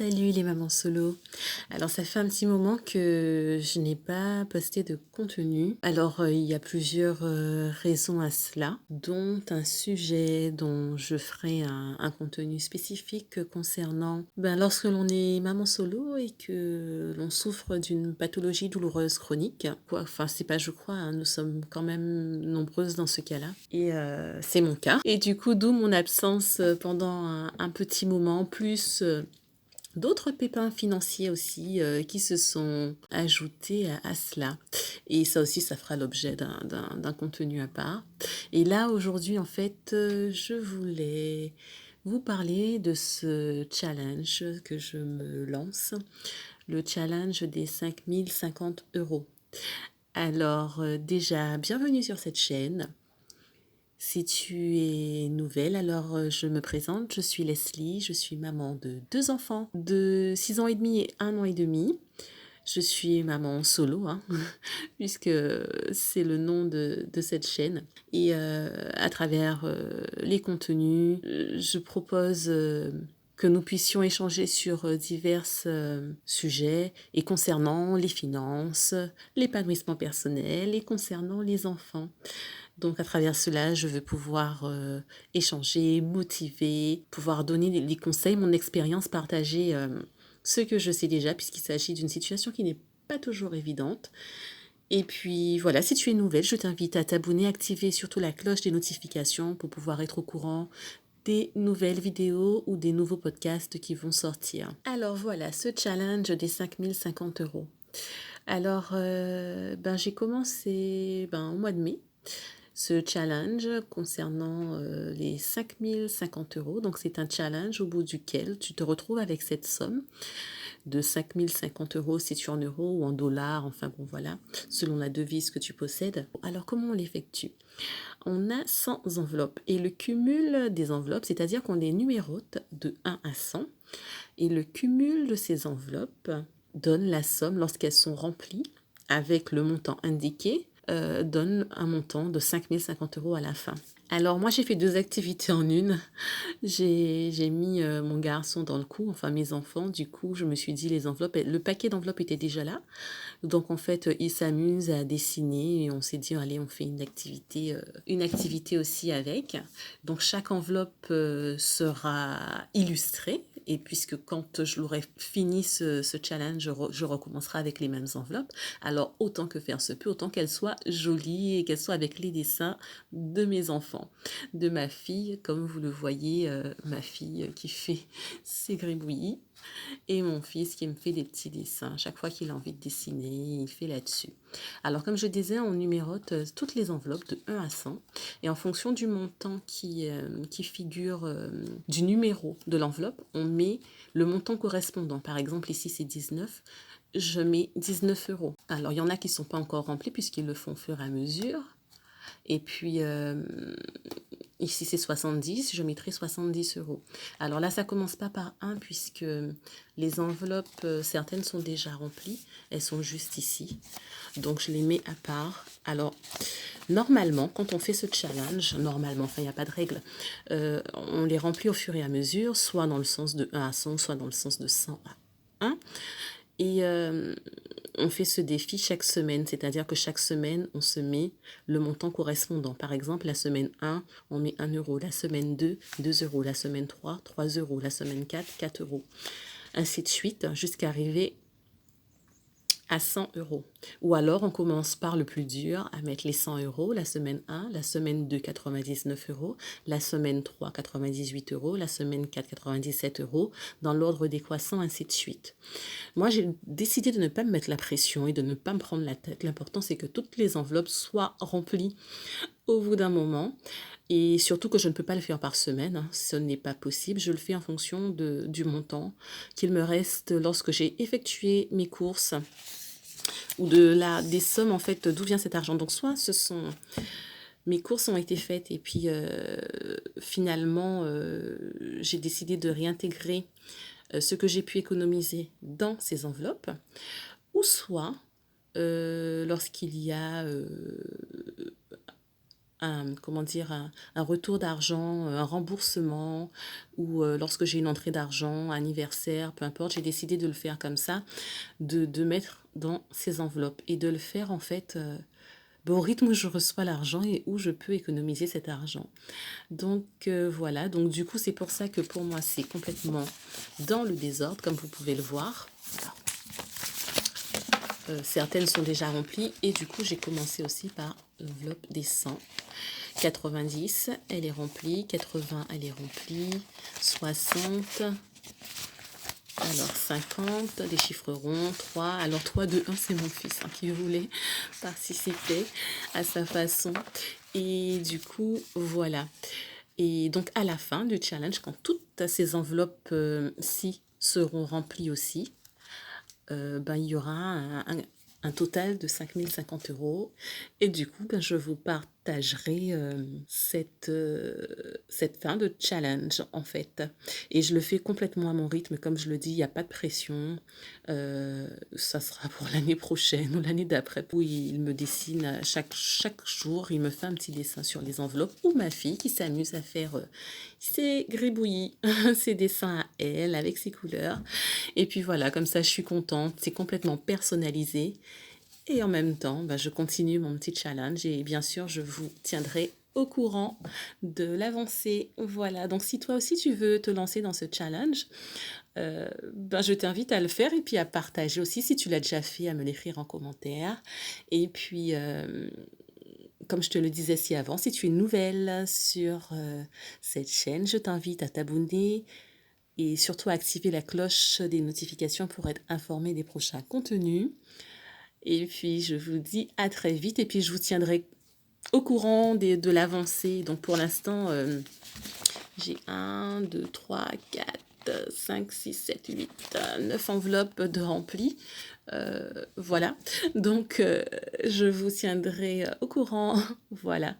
Salut les mamans solo. Alors ça fait un petit moment que je n'ai pas posté de contenu. Alors il y a plusieurs raisons à cela, dont un sujet dont je ferai un contenu spécifique concernant lorsque l'on est maman solo et que l'on souffre d'une pathologie douloureuse chronique. Enfin c'est pas je crois, hein, nous sommes quand même nombreuses dans ce cas-là. Et c'est mon cas. Et du coup d'où mon absence pendant un petit moment, plus d'autres pépins financiers aussi qui se sont ajoutés à cela. Et ça aussi, ça fera l'objet d'un contenu à part. Et là, aujourd'hui, en fait, je voulais vous parler de ce challenge que je me lance, le challenge des 5050 euros. Alors, déjà, bienvenue sur cette chaîne. Si tu es nouvelle, alors je me présente, je suis Leslie, je suis maman de 2 enfants de 6 ans et demi et 1 an et demi. Je suis maman solo, hein, puisque c'est le nom de cette chaîne. Et à travers les contenus, je propose que nous puissions échanger sur divers sujets et concernant les finances, l'épanouissement personnel et concernant les enfants. Donc à travers cela, je veux pouvoir échanger, motiver, pouvoir donner des conseils, mon expérience, partager ce que je sais déjà, puisqu'il s'agit d'une situation qui n'est pas toujours évidente. Et puis voilà, si tu es nouvelle, je t'invite à t'abonner, activer surtout la cloche des notifications pour pouvoir être au courant des nouvelles vidéos ou des nouveaux podcasts qui vont sortir. Alors voilà, ce challenge des 5050 euros. Alors, j'ai commencé au mois de mai ce challenge concernant les 5050 euros. Donc, c'est un challenge au bout duquel tu te retrouves avec cette somme de 5050 euros, si tu es en euros ou en dollars, enfin bon voilà, selon la devise que tu possèdes. Alors, comment on l'effectue? On a 100 enveloppes et le cumul des enveloppes, c'est-à-dire qu'on les numérote de 1 à 100 et le cumul de ces enveloppes donne la somme lorsqu'elles sont remplies avec le montant indiqué, donne un montant de 5050 euros à la fin. Alors moi j'ai fait 2 activités en une. J'ai mis mon garçon dans le coup, enfin mes enfants. Du coup je me suis dit les enveloppes, le paquet d'enveloppes était déjà là. Donc en fait ils s'amusent à dessiner et on s'est dit allez on fait une activité aussi avec. Donc chaque enveloppe sera illustrée. Et puisque quand je l'aurai fini ce challenge, je recommencerai avec les mêmes enveloppes. Alors autant que faire se peut, autant qu'elles soient jolies et qu'elles soient avec les dessins de mes enfants, de ma fille, comme vous le voyez, ma fille qui fait ses gribouillis et mon fils qui me fait des petits dessins. Chaque fois qu'il a envie de dessiner, il fait là-dessus. Alors comme je disais, on numérote toutes les enveloppes de 1 à 100 et en fonction du montant qui figure du numéro de l'enveloppe, on met le montant correspondant. Par exemple, ici c'est 19, je mets 19 euros. Alors il y en a qui ne sont pas encore remplis puisqu'ils le font au fur et à mesure. Et puis ici c'est 70, je mettrai 70 euros. Alors là ça commence pas par 1 puisque les enveloppes, certaines sont déjà remplies, elles sont juste ici. Donc je les mets à part. Alors normalement quand on fait ce challenge, normalement, enfin il n'y a pas de règle, on les remplit au fur et à mesure, soit dans le sens de 1 à 100, soit dans le sens de 100 à 1. Et on fait ce défi chaque semaine, c'est-à-dire que chaque semaine, on se met le montant correspondant. Par exemple, la semaine 1, on met 1 euro. La semaine 2, 2 euros. La semaine 3, 3 euros. La semaine 4, 4 euros. Ainsi de suite, jusqu'à arriver à 100 euros. Ou alors, on commence par le plus dur, à mettre les 100 euros, la semaine 1, la semaine 2, 99 euros, la semaine 3, 98 euros, la semaine 4, 97 euros, dans l'ordre décroissant, ainsi de suite. Moi, j'ai décidé de ne pas me mettre la pression et de ne pas me prendre la tête. L'important, c'est que toutes les enveloppes soient remplies au bout d'un moment. Et surtout que je ne peux pas le faire par semaine, hein. Ce n'est pas possible. Je le fais en fonction du montant qu'il me reste lorsque j'ai effectué mes courses ou des sommes, en fait, d'où vient cet argent. Donc, soit mes courses ont été faites et puis finalement, j'ai décidé de réintégrer ce que j'ai pu économiser dans ces enveloppes, ou soit lorsqu'il y a comment dire, un retour d'argent, un remboursement ou lorsque j'ai une entrée d'argent, anniversaire, peu importe, j'ai décidé de le faire comme ça, de mettre dans ces enveloppes et de le faire en fait au rythme où je reçois l'argent et où je peux économiser cet argent. Donc voilà, donc du coup c'est pour ça que pour moi c'est complètement dans le désordre comme vous pouvez le voir. Alors, certaines sont déjà remplies et du coup j'ai commencé aussi par l'enveloppe des 100. 90, elle est remplie, 80, elle est remplie, 60, alors 50, des chiffres ronds, 3, alors 3, 2, 1, c'est mon fils qui voulait participer à sa façon. Et du coup, voilà. Et donc à la fin du challenge, quand toutes ces enveloppes-ci seront remplies aussi, ben, il y aura un total de 5 050 €. Et du coup, ben, je vous partagerai cette fin de challenge, en fait. Et je le fais complètement à mon rythme. Comme je le dis, il n'y a pas de pression. Ça sera pour l'année prochaine ou l'année d'après. Où il me dessine chaque jour, il me fait un petit dessin sur les enveloppes. Ou ma fille qui s'amuse à faire ses gribouillis, ses dessins à elle avec ses couleurs. Et puis voilà, comme ça, je suis contente. C'est complètement personnalisé. Et en même temps, bah, je continue mon petit challenge et bien sûr, je vous tiendrai au courant de l'avancée. Voilà, donc si toi aussi tu veux te lancer dans ce challenge, ben, je t'invite à le faire et puis à partager aussi si tu l'as déjà fait, à me l'écrire en commentaire. Et puis, comme je te le disais si avant, si tu es nouvelle sur cette chaîne, je t'invite à t'abonner et surtout à activer la cloche des notifications pour être informé des prochains contenus. Et puis, je vous dis à très vite et puis je vous tiendrai au courant de l'avancée. Donc, pour l'instant, j'ai 1, 2, 3, 4, 5, 6, 7, 8, 9 enveloppes de remplies. Voilà. Donc, je vous tiendrai au courant. Voilà.